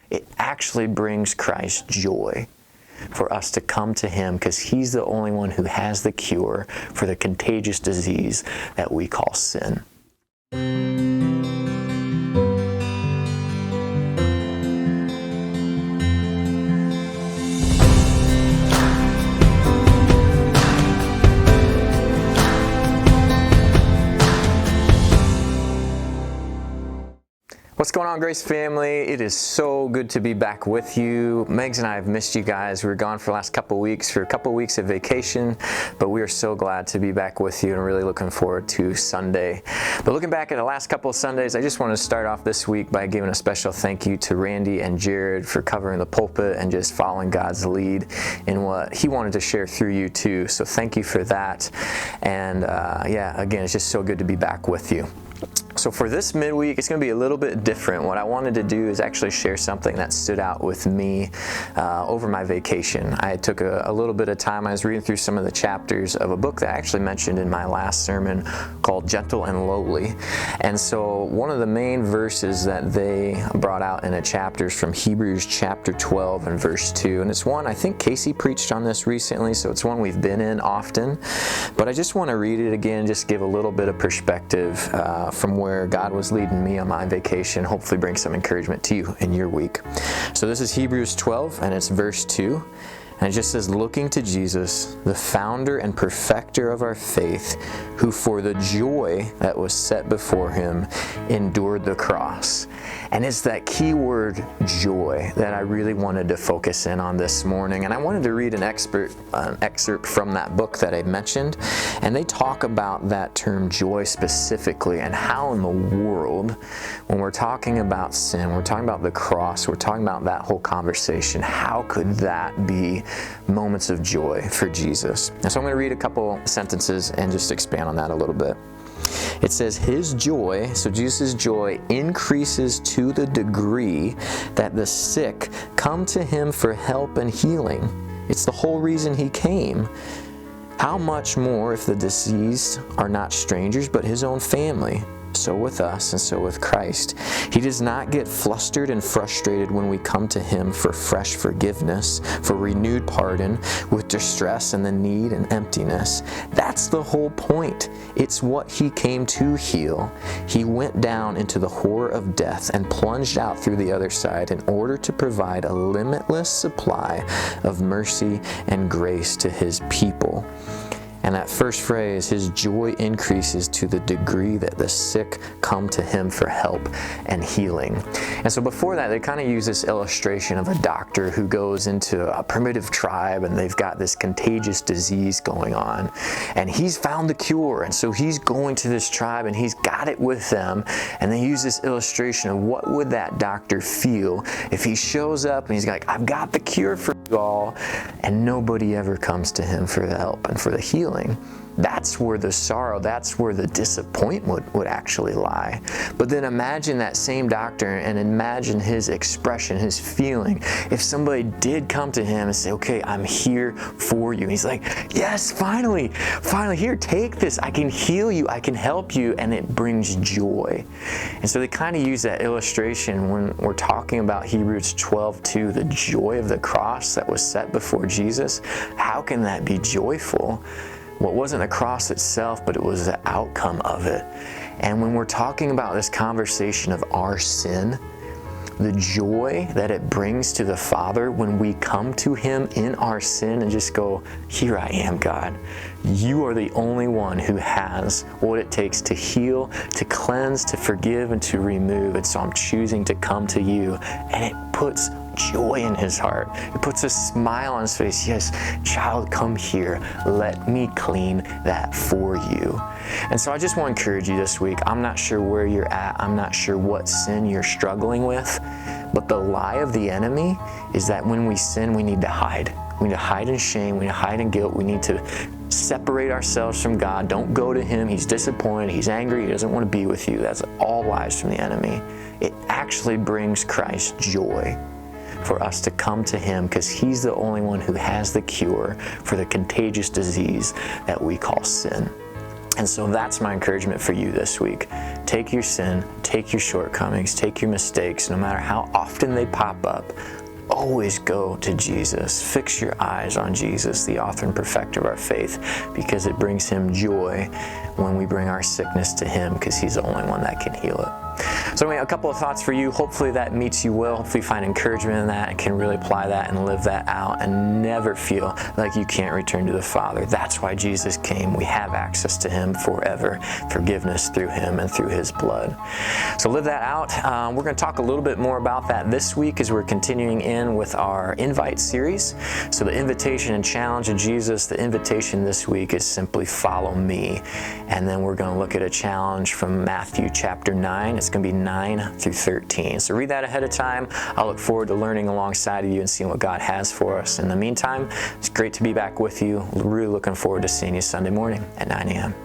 It actually brings Christ joy for us to come to Him, because He's the only one who has the cure for the contagious disease that we call sin. What's going on, Grace family? It is so good to be back with you. Megs and I have missed you guys. We were gone for the last couple of weeks for a couple of weeks of vacation, but we are so glad to be back with you and really looking forward to Sunday. But looking back at the last couple of Sundays, I just want to start off this week by giving a special thank you to Randy and Jared for covering the pulpit and just following God's lead in what He wanted to share through you too. So thank you for that. And again, it's just so good to be back with you. So for this midweek, it's going to be a little bit different. What I wanted to do is actually share something that stood out with me over my vacation. I took a little bit of time. I was reading through some of the chapters of a book that I actually mentioned in my last sermon called Gentle and Lowly. And so one of the main verses that they brought out in a chapter is from Hebrews chapter 12 and verse 2. And it's one, I think Casey preached on this recently, so it's one we've been in often. But I just want to read it again, just give a little bit of perspective from where God was leading me on my vacation, hopefully bring some encouragement to you in your week. So this is Hebrews 12, and it's verse 2. And it just says, looking to Jesus, the founder and perfecter of our faith, who for the joy that was set before Him endured the cross. And it's that key word, joy, that I really wanted to focus in on this morning. And I wanted to read an excerpt from that book that I mentioned. And they talk about that term joy specifically, and how in the world, when we're talking about sin, we're talking about the cross, we're talking about that whole conversation, how could that be moments of joy for Jesus? And so I'm going to read a couple sentences and just expand on that a little bit. It says, His joy, so Jesus' joy, increases to the degree that the sick come to Him for help and healing. It's the whole reason He came. How much more if the diseased are not strangers but His own family? So with us and so with Christ. He does not get flustered and frustrated when we come to Him for fresh forgiveness, for renewed pardon, with distress and the need and emptiness. That's the whole point. It's what He came to heal. He went down into the horror of death and plunged out through the other side in order to provide a limitless supply of mercy and grace to His people. And that first phrase, His joy increases to the degree that the sick come to Him for help and healing. And so before that, they kind of use this illustration of a doctor who goes into a primitive tribe and they've got this contagious disease going on. And he's found the cure. And so he's going to this tribe and he's got it with them. And they use this illustration of what would that doctor feel if he shows up and he's like, I've got the cure for you all, and nobody ever comes to him for the help and for the healing. That's where the sorrow, that's where the disappointment would actually lie. But then imagine that same doctor and imagine his expression, his feeling. If somebody did come to him and say, okay, I'm here for you. He's like, yes, finally, here, take this. I can heal you. I can help you. And it brings joy. And so they kind of use that illustration when we're talking about Hebrews 12:2, the joy of the cross that was set before Jesus. How can that be joyful? Well, it wasn't the cross itself, but it was the outcome of it. And when we're talking about this conversation of our sin, the joy that it brings to the Father when we come to Him in our sin and just go, here I am, God. You are the only one who has what it takes to heal, to cleanse, to forgive, and to remove. And so I'm choosing to come to you. And it puts joy in his heart. It puts a smile on his face. Yes, child, come here. Let me clean that for you. And so I just want to encourage you this week. I'm not sure where you're at. I'm not sure what sin you're struggling with. But the lie of the enemy is that when we sin, we need to hide. We need to hide in shame. We need to hide in guilt. We need to separate ourselves from God. Don't go to Him. He's disappointed. He's angry. He doesn't want to be with you. That's all lies from the enemy. It actually brings Christ joy for us to come to Him, because He's the only one who has the cure for the contagious disease that we call sin. And so that's my encouragement for you this week. Take your sin, take your shortcomings, take your mistakes, no matter how often they pop up. Always go to Jesus. Fix your eyes on Jesus, the author and perfecter of our faith, because it brings him joy when we bring our sickness to him, because he's the only one that can heal it. So anyway, a couple of thoughts for you. Hopefully that meets you well. Hopefully you find encouragement in that and can really apply that and live that out and never feel like you can't return to the Father. That's why Jesus came. We have access to him forever, forgiveness through him and through his blood. So live that out. We're going to talk a little bit more about that this week as we're continuing in with our invite series. So the invitation and challenge of Jesus, the invitation this week is simply follow me. And then we're going to look at a challenge from Matthew chapter 9. It's going to be 9 through 13. So read that ahead of time. I look forward to learning alongside of you and seeing what God has for us. In the meantime, it's great to be back with you. Really looking forward to seeing you Sunday morning at 9 a.m.